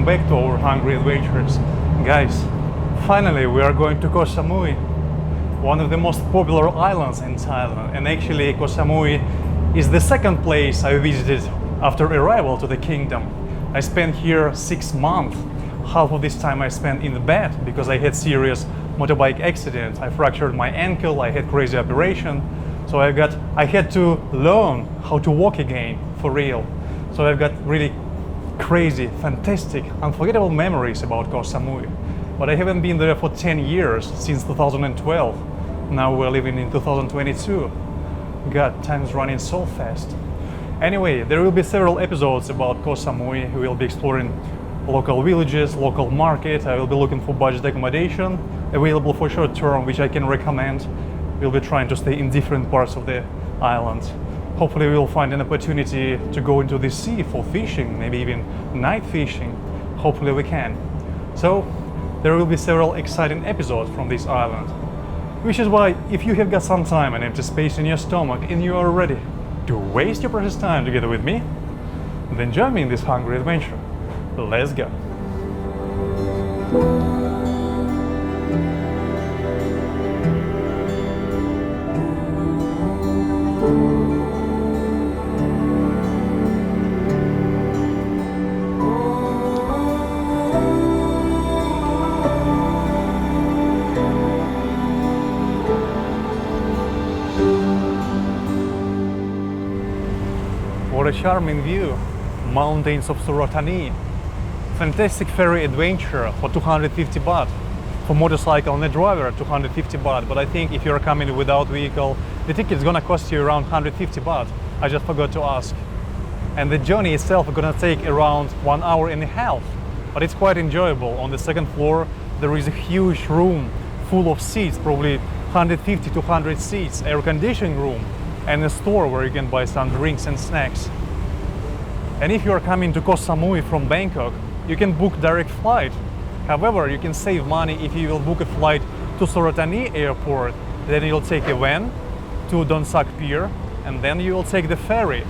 welcome back to our hungry adventures. Guys, finally we are going to Koh Samui, one of the most popular islands in Thailand, and actually Koh Samui is the second place I visited after arrival to the kingdom. I spent here 6 months. Half of this time I spent in the bed because I had serious motorbike accident. I fractured my ankle, I had crazy operation, so I had to learn how to walk again for real. So I've got really crazy, fantastic, unforgettable memories about Koh Samui. But I haven't been there for 10 years, since 2012. Now we're living in 2022. God, time's running so fast. Anyway, there will be several episodes about Koh Samui. We will be exploring local villages, local market. I will be looking for budget accommodation available for short term, which I can recommend. We'll be trying to stay in different parts of the island. Hopefully we'll find an opportunity to go into the sea for fishing, maybe even night fishing. Hopefully we can. So there will be several exciting episodes from this island. Which is why, if you have got some time and empty space in your stomach and you are ready to waste your precious time together with me, then join me in this hungry adventure. Let's go. What a charming view! Mountains of Suratani. Fantastic ferry adventure for 250 baht. For motorcycle and a driver, 250 baht. But I think if you're coming without vehicle, the ticket is gonna cost you around 150 baht. I just forgot to ask. And the journey itself is gonna take around 1 hour and a half. But it's quite enjoyable. On the second floor, there is a huge room full of seats, probably 150 to 100 seats, air conditioning room, and a store where you can buy some drinks and snacks. And if you are coming to Koh Samui from Bangkok, you can book direct flight. However, you can save money if you will book a flight to Suratani airport. Then you'll take a van to Don Sak Pier, and then you will take the ferry.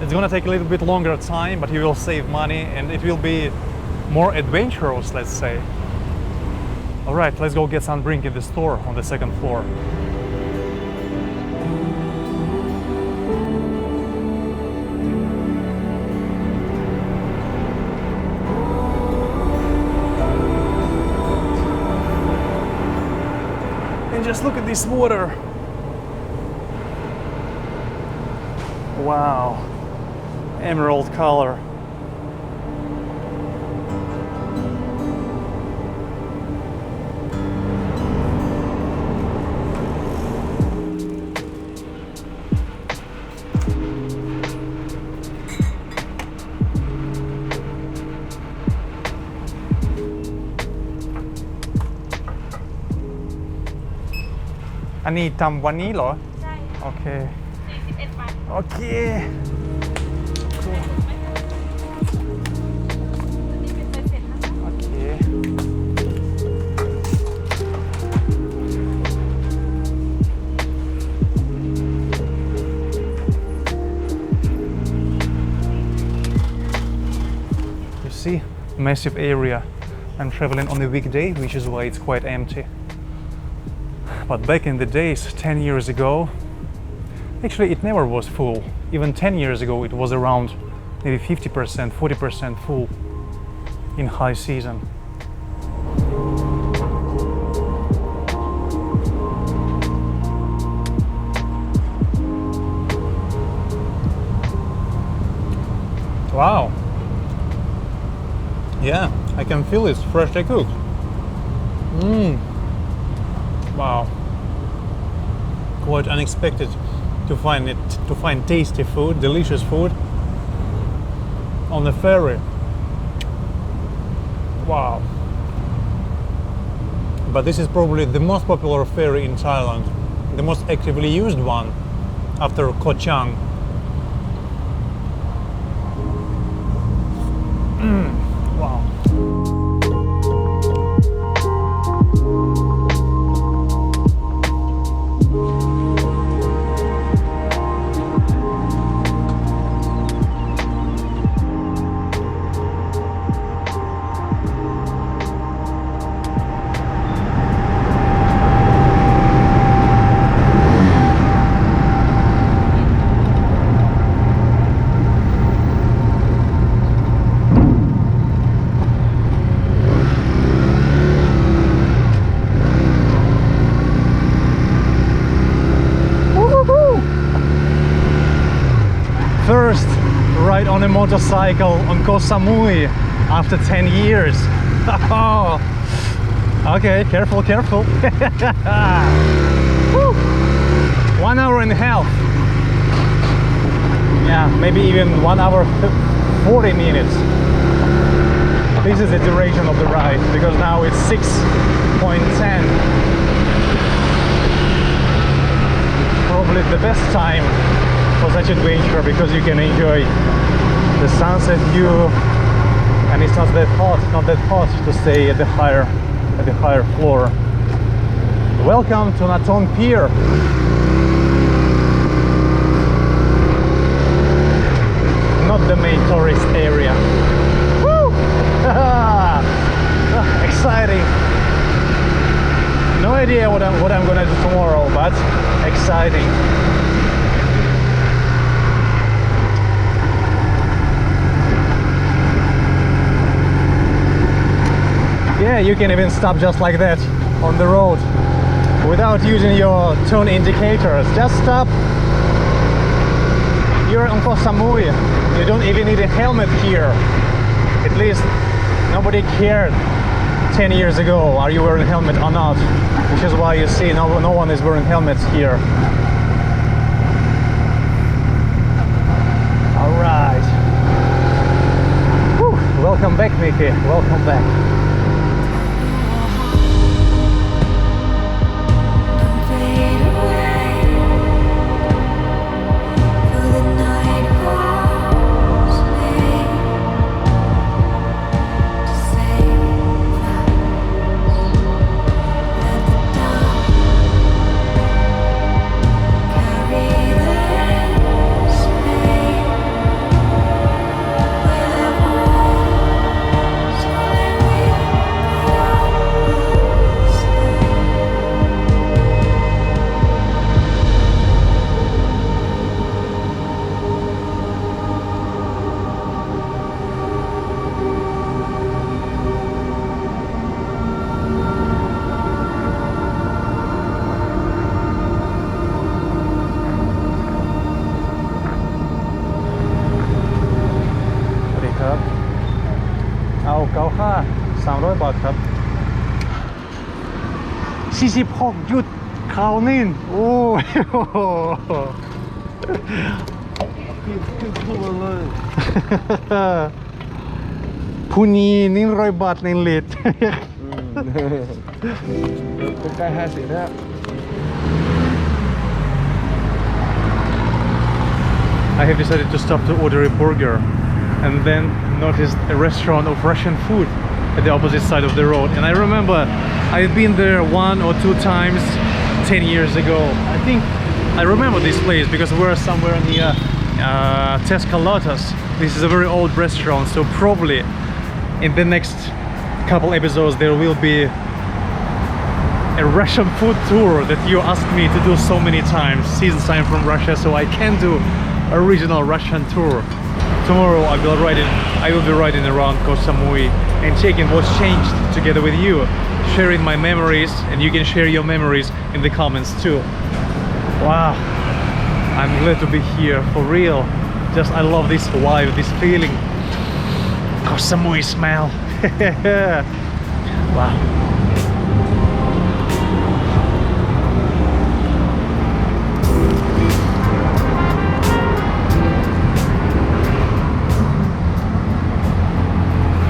It's gonna take a little bit longer time, but you will save money and it will be more adventurous, let's say. All right, let's go get some drink in the store on the second floor. Just look at this water. Wow, emerald color.อันนี้ทำวันนี้เหรอใช่โอเค41 วันโอเคโอเค You see, massive area. I'm traveling on a weekday, which is why it's quite empty. But back in the days, 10 years ago, actually it never was full. Even 10 years ago it was around maybe 50%, 40% full in high season. Wow. Yeah, I can feel it's freshly cooked. Wow, quite unexpected to find tasty food, delicious food on the ferry. Wow. But this is probably the most popular ferry in Thailand, the most actively used one after Koh Chang. Wow. on a motorcycle on Koh Samui after 10 years. Okay, careful, careful. Woo. 1 hour and a half. Yeah, maybe even 1 hour 40 minutes. This is the duration of the ride because now it's 6.10. Probably the best time for such adventure because you can enjoy the sunset view and it's not that hot to stay at the higher floor. Welcome to Naton Pier. Not the main tourist area. Woo! Exciting. No idea what I'm gonna do tomorrow, but exciting. Yeah, you can even stop just like that on the road without using your turn indicators. Just stop. You're on Koh Samui. You don't even need a helmet here. At least nobody cared 10 years ago are you wearing a helmet or not, which is why you see no one is wearing helmets here. All right. Whew. Welcome back, Mickey. Welcome back.เอาเกาค่า300 บาทครับ46หยุดคราวนี้โอ้ยขึ้นทั่วเลยผู้นี้100 บาทในเลทใกล้50แล้ว I have decided to stop to order a burger and then noticed a restaurant of Russian food at the opposite side of the road. And I remember I've been there 1 or 2 times 10 years ago. I think I remember this place because we're somewhere near Lotus. This is a very old restaurant, so probably in the next couple episodes there will be a Russian food tour that you asked me to do so many times since I'm from Russia, so I can do original Russian tour. Tomorrow I will be riding around Koh Samui and checking what's changed together with you, sharing my memories, and you can share your memories in the comments too. Wow, I'm glad to be here for real. I love this vibe, this feeling. Koh Samui smell. Wow.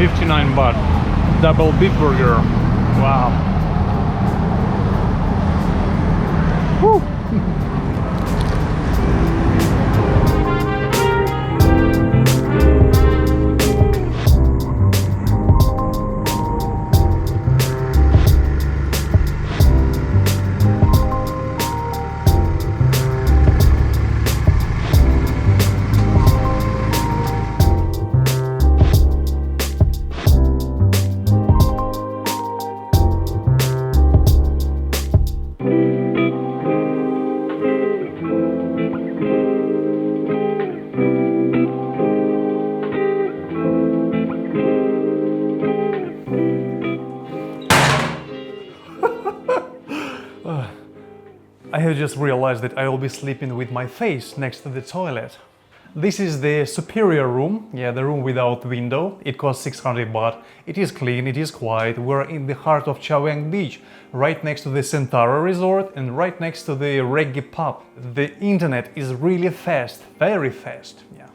$59 baht, double beef burger. Wow. Woo. I have just realized that I will be sleeping with my face next to the toilet. This is the superior room, yeah, the room without window. It costs 600 baht. It is clean, it is quiet. We're in the heart of Chowing Beach, right next to the Centauro Resort and right next to the reggae pub. The internet is really fast, very fast, yeah.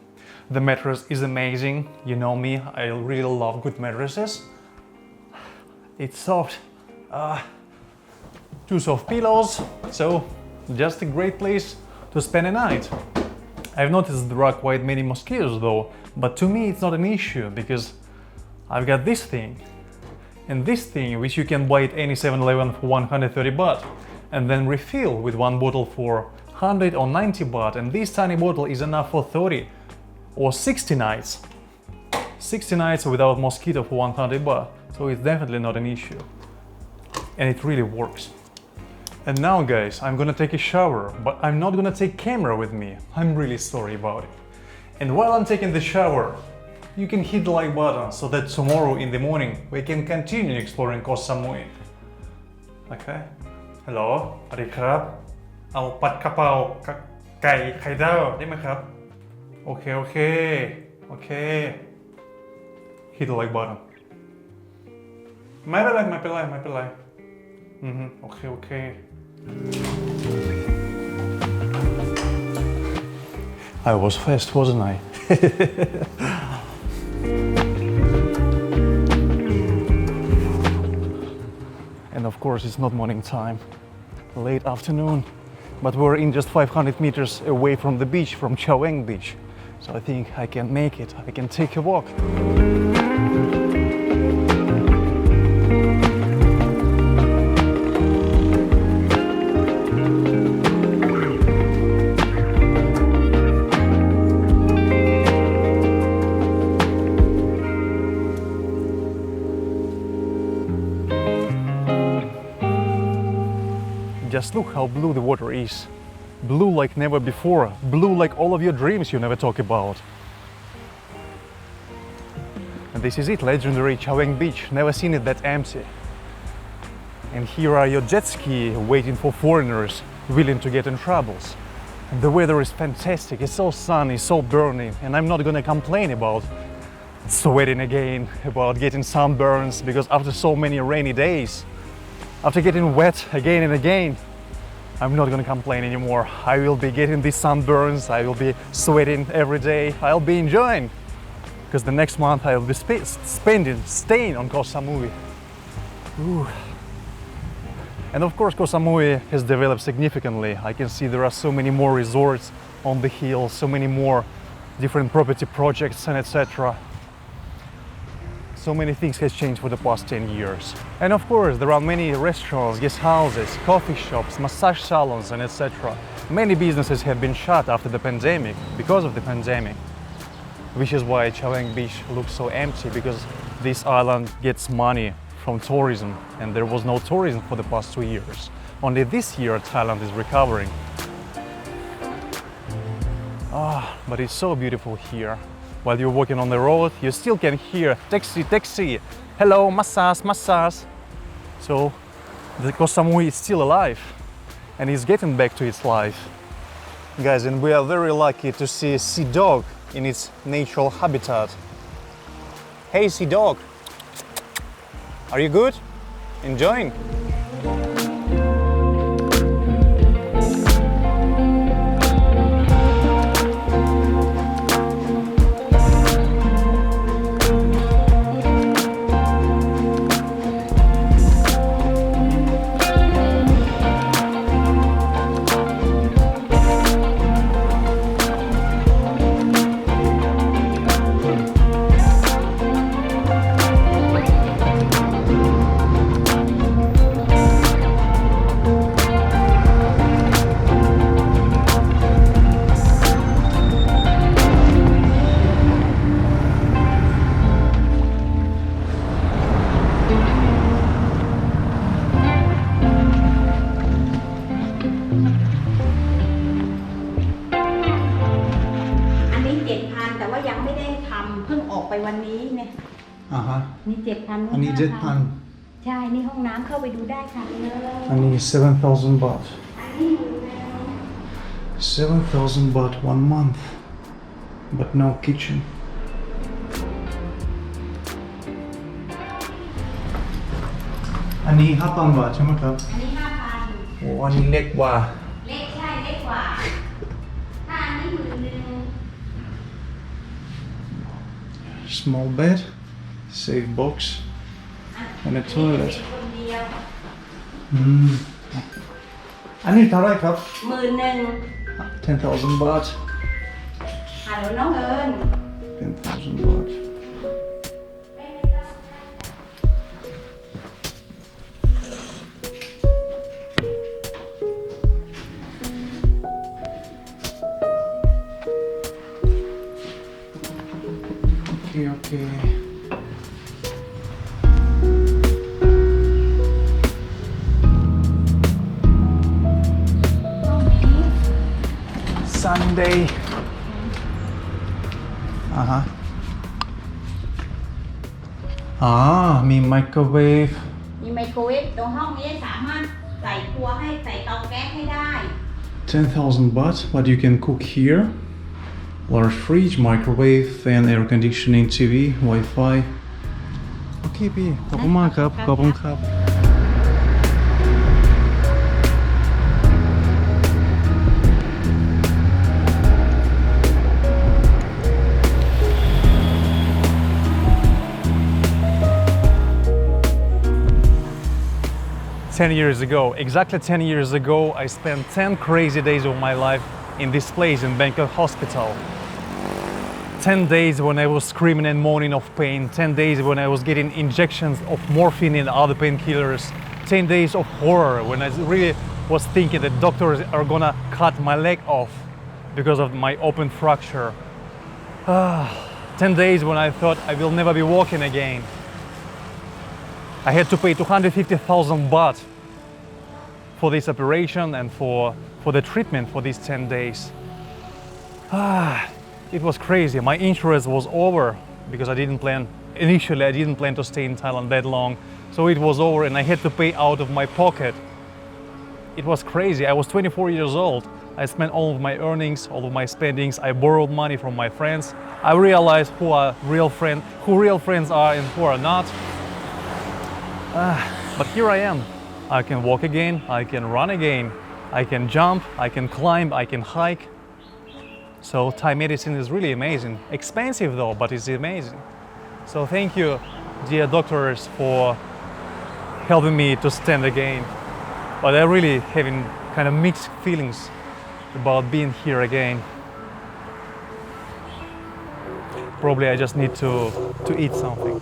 The mattress is amazing. You know me, I really love good mattresses. It's soft. Two soft pillows, so just a great place to spend a night. I've noticed there are quite many mosquitoes though, but to me it's not an issue because I've got this thing. And this thing, which you can buy at any 7-Eleven for 130 baht and then refill with one bottle for 100 or 90 baht, and this tiny bottle is enough for 30 or 60 nights. 60 nights without mosquito for 100 baht, so it's definitely not an issue. And it really works. And now guys, I'm gonna take a shower, but I'm not gonna take camera with me. I'm really sorry about it. And while I'm taking the shower, you can hit the like button so that tomorrow in the morning we can continue exploring Koh Samui. Okay? Hello? สวัสดีครับ เอาผัดกะเพราไก่ไข่ดาวได้ไหมครับ โอเค โอเค โอเค hit the like button ไม่เป็นไร ไม่เป็นไร ไม่เป็นไร โอเค โอเค I was fast, wasn't I? And of course it's not morning time, late afternoon, but we're in just 500 meters away from the beach, from Chowing Beach. So I think I can make it, I can take a walk. Just look how blue the water is. Blue like never before. Blue like all of your dreams you never talk about. And this is it, legendary Chowing Beach. Never seen it that empty. And here are your jet ski waiting for foreigners willing to get in troubles. And the weather is fantastic. It's so sunny, so burning. And I'm not gonna complain about sweating again, about getting sunburns, because after so many rainy days, after getting wet again and again, I'm not gonna complain anymore. I will be getting these sunburns, I will be sweating every day, I'll be enjoying. Because the next month I will be staying on Koh Samui. Ooh. And of course Koh Samui has developed significantly. I can see there are so many more resorts on the hill, so many more different property projects and etc. So many things has changed for the past 10 years. And of course, there are many restaurants, guest houses, coffee shops, massage salons, and etc. Many businesses have been shut after the pandemic, because of the pandemic. Which is why Chowing Beach looks so empty, because this island gets money from tourism, and there was no tourism for the past 2 years. Only this year Thailand is recovering. But it's so beautiful here. While you're walking on the road, you still can hear taxi, taxi, hello, massage, massage. So the Koh Samui is still alive and is getting back to its life. Guys, and we are very lucky to see a sea dog in its natural habitat. Hey, sea dog, are you good? Enjoying?นี่7,000 อันนี้ 7,000 ใช่นี่ห้องน้ำเข้าไปดูได้ค่ะ อันนี้ 7,000 baht 7,000 baht 1 month but no kitchen. อันนี้5,000 บาทใช่ไหมครับ อันนี้5,000 โอ้อันนี้เล็กกว่า เล็กใช่เล็กกว่าถ้าอันนี้10,000 small bed safe box and a toilet คนเดียว อันนี้เท่าไหรครับ 10,000 10,000 baht ฮัลโหลน้องเอิญ 10,000 baht Okay. Sunday. Me microwave. มีไมโครเวฟตรงห้องนี้สามารถใส่ครัวให้ใส่เตาแก๊สให้ได้ 10,000 baht, but you can cook here. Large fridge, microwave, fan, air conditioning, TV, Wi-Fi. Okay, พี่ขอบคุณมากครับขอบคุณครับ 10 years ago, exactly 10 years ago, I spent 10 crazy days of my life in this place in Bangkok Hospital. 10 days when I was screaming and moaning of pain, 10 days when I was getting injections of morphine and other painkillers, 10 days of horror when I really was thinking that doctors are gonna cut my leg off because of my open fracture. 10 days when I thought I will never be walking again. I had to pay 250,000 baht for this operation and for the treatment for these 10 days. It was crazy. My insurance was over because initially I didn't plan to stay in Thailand that long. So it was over and I had to pay out of my pocket. It was crazy. I was 24 years old. I spent all of my earnings, all of my spendings. I borrowed money from my friends. I realized who real friends are and who are not. But here I am. I can walk again, I can run again, I can jump, I can climb, I can hike. So Thai medicine is really amazing. Expensive though, but it's amazing. So thank you, dear doctors, for helping me to stand again. But I'm really having kind of mixed feelings about being here again. Probably I just need to eat something.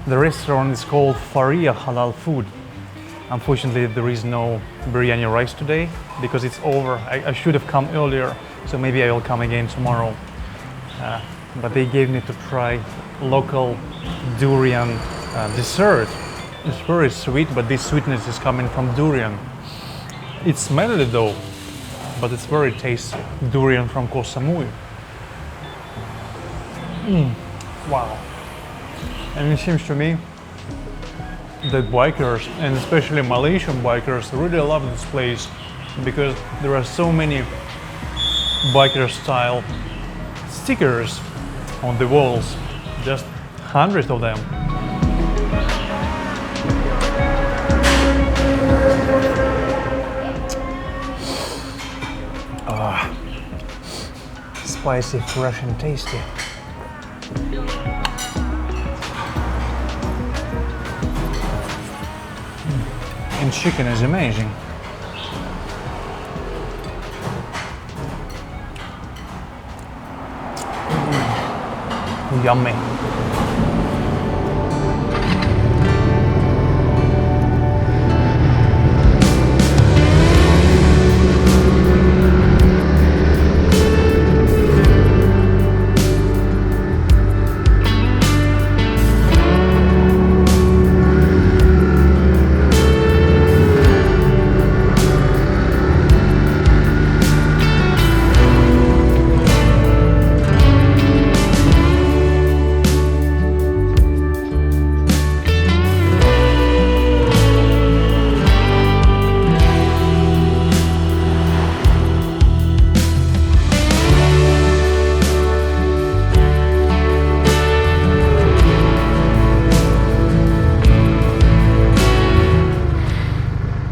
The restaurant is called Ferry Halal Food. Unfortunately, there is no biryani rice today because it's over. I should have come earlier, so maybe I will come again tomorrow. But they gave me to try local durian dessert. It's very sweet, but this sweetness is coming from durian. It's smelly though, but it's very tasty. Durian from Koh Samui. Wow. And it seems to me that bikers, and especially Malaysian bikers, really love this place because there are so many biker style stickers on the walls, just hundreds of them. Spicy, fresh and tasty. And chicken is amazing. Yummy.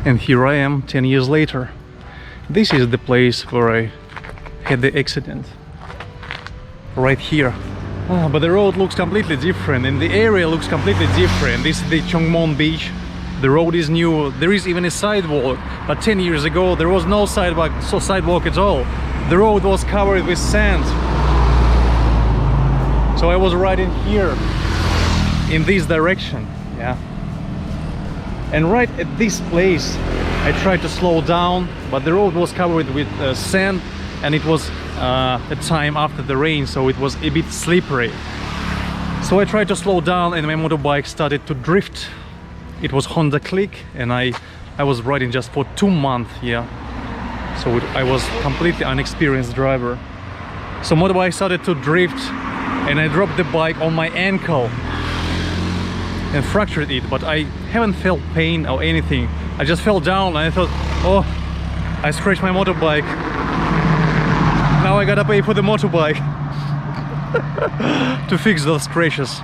And here I am 10 years later. This is the place where I had the accident. Right here. But the road looks completely different and the area looks completely different. This is the Chowing Beach. The road is new. There is even a sidewalk. But 10 years ago there was no sidewalk at all. The road was covered with sand. So I was riding here in this direction. Yeah. And right at this place I tried to slow down, but the road was covered with sand and it was a time after the rain, so it was a bit slippery. So I tried to slow down and my motorbike started to drift. It was Honda Click and I was riding just for 2 months, yeah. So I was completely inexperienced driver. So motorbike started to drift and I dropped the bike on my ankle and fractured it, but I haven't felt pain or anything. I just fell down and I thought, oh, I scratched my motorbike. Now I gotta pay for the motorbike to fix those scratches.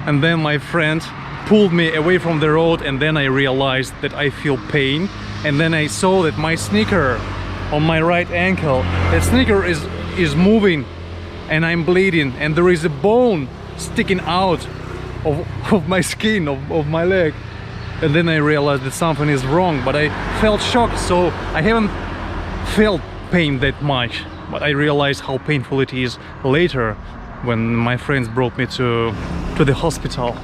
And then my friend pulled me away from the road and then I realized that I feel pain. And then I saw that my sneaker on my right ankle, that sneaker is moving and I'm bleeding and there is a bone sticking out of my skin, of my leg. And then I realized that something is wrong, but I felt shocked, so I haven't felt pain that much. But I realized how painful it is later when my friends brought me to the hospital.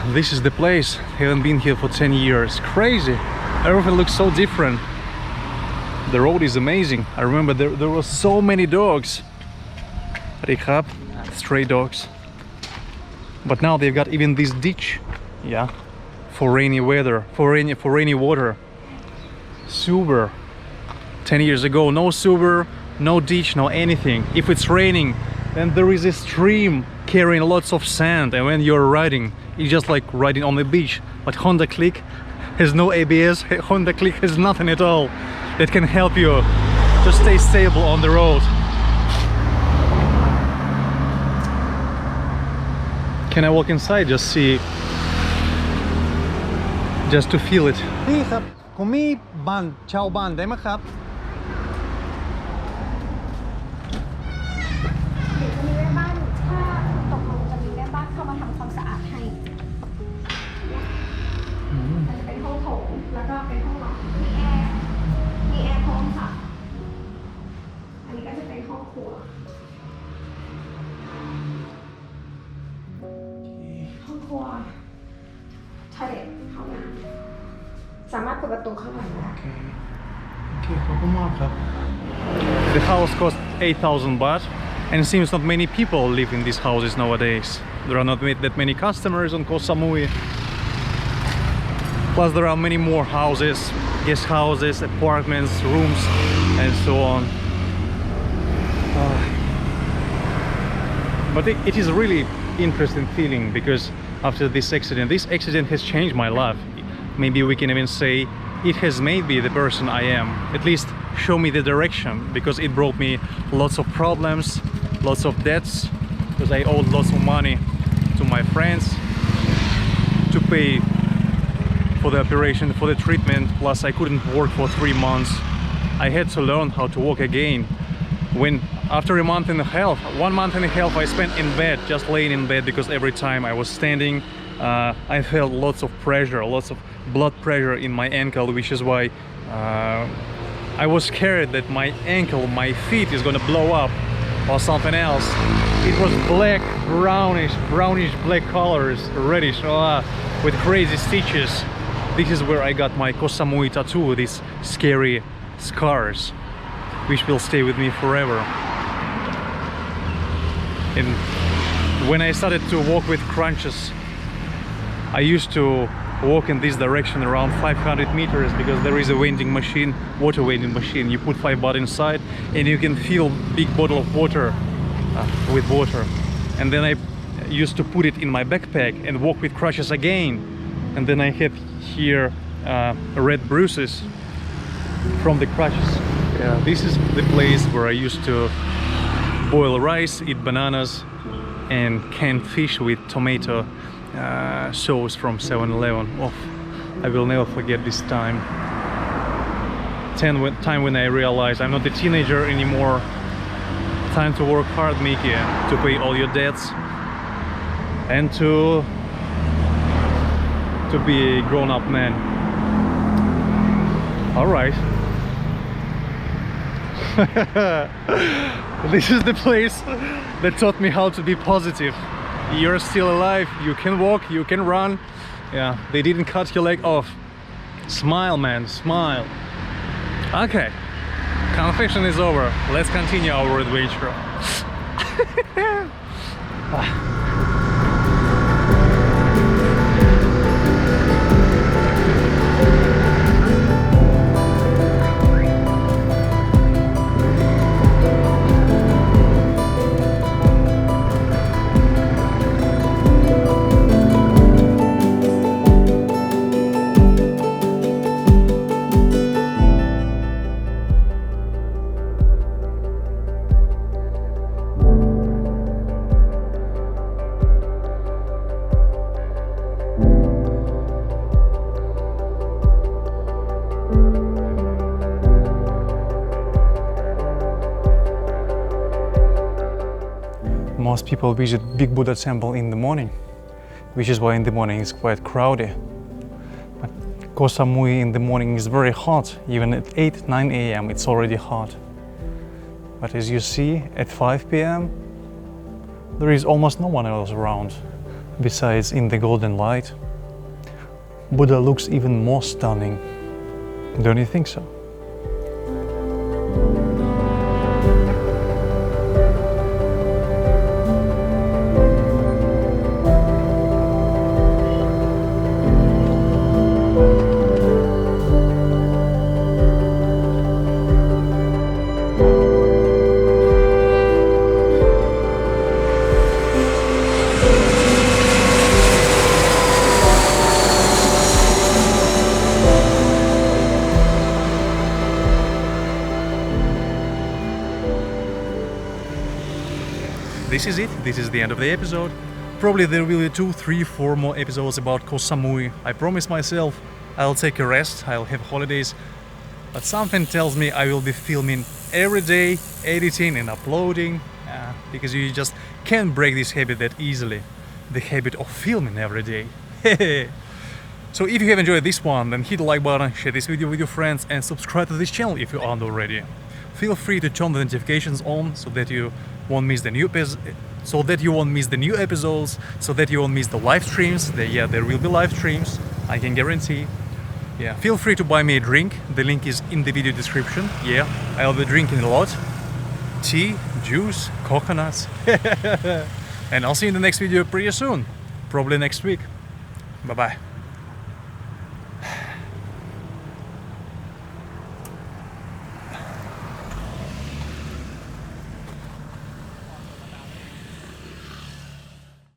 This is the place. I haven't been here for 10 years. Crazy. Everything looks so different. The road is amazing. I remember there were so many dogs. Stray dogs. But now they've got even this ditch, yeah, for rainy weather, for rainy water. Super. 10 years ago, no sewer, no ditch, no anything. If it's raining, then there is a stream carrying lots of sand, and when you're riding, it's just like riding on the beach. But Honda Click has no ABS. Honda Click has nothing at all that can help you to stay stable on the road. Can I walk inside, just see, just to feel it? พี่ครับผมมีบ้านเช่าบ้านได้ไหมครับเดี๋ยวจะมีแม่บ้านถ้าตกลงจะมีแม่บ้านเข้ามาทำความสะอาดให้มันจะเป็นห้องโถงแล้วก็เป็นห้องนอนมีแอร์พร้อมค่ะอันนี้ก็จะเป็นห้องครัวทะเลห้องน้ำสามารถเปิดประตูข้างหลังได้ Okay, the house cost 8,000 baht and it seems not many people live in these houses nowadays. There are not that many customers on Koh Samui. Plus there are many more houses, guest houses, apartments, rooms and so on. But it is really interesting feeling because after this accident has changed my life. Maybe we can even say it has made me the person I am. At least show me the direction, because it brought me lots of problems, lots of debts, because I owed lots of money to my friends to pay for the operation, for the treatment. Plus I couldn't work for 3 months. I had to learn how to walk again. When after a month and a half, 1 month and a half I spent in bed, just laying in bed, because every time I was standing I felt lots of pressure, lots of blood pressure in my ankle, which is why I was scared that my ankle, my feet is gonna blow up or something else. It was black, brownish black colors, reddish, with crazy stitches. This is where I got my Koh Samui tattoo, these scary scars, which will stay with me forever. And when I started to walk with crunches, I used to walk in this direction around 500 meters because there is a vending machine, water vending machine. You put 5 baht inside and you can fill big bottle of water with water. And then I used to put it in my backpack and walk with crutches again. And then I had here red bruises from the crutches. Yeah, this is the place where I used to boil rice, eat bananas and canned fish with tomato sauce from 7-Eleven. Oh, I will never forget this time. Time when I realized I'm not a teenager anymore. Time to work hard, Mickey, to pay all your debts and to be a grown-up man. All right. This is the place that taught me how to be positive. You're still alive, you can walk, you can run. Yeah, they didn't cut your leg off. Smile, man, smile. Okay, confession is over. Let's continue our adventure. Most people visit Big Buddha temple in the morning, which is why in the morning it's quite crowded. But Koh Samui in the morning is very hot, even at 8-9 a.m. it's already hot. But as you see, at 5 p.m. there is almost no one else around, besides in the golden light. Buddha looks even more stunning, don't you think so? This is it. This is the end of the episode. Probably there will be 2, 3, 4 more episodes about Koh Samui. I promise myself I'll take a rest, I'll have holidays. But something tells me I will be filming every day, editing and uploading, because you just can't break this habit that easily. The habit of filming every day. So if you have enjoyed this one, then hit the like button, share this video with your friends and subscribe to this channel if you aren't already. Feel free to turn the notifications on so that you won't miss the new episodes, so that you won't miss the live streams. There will be live streams, I can guarantee. Yeah, feel free to buy me a drink. The link is in the video description. Yeah, I'll be drinking a lot. Tea, juice, coconuts. And I'll see you in the next video pretty soon. Probably next week. Bye-bye.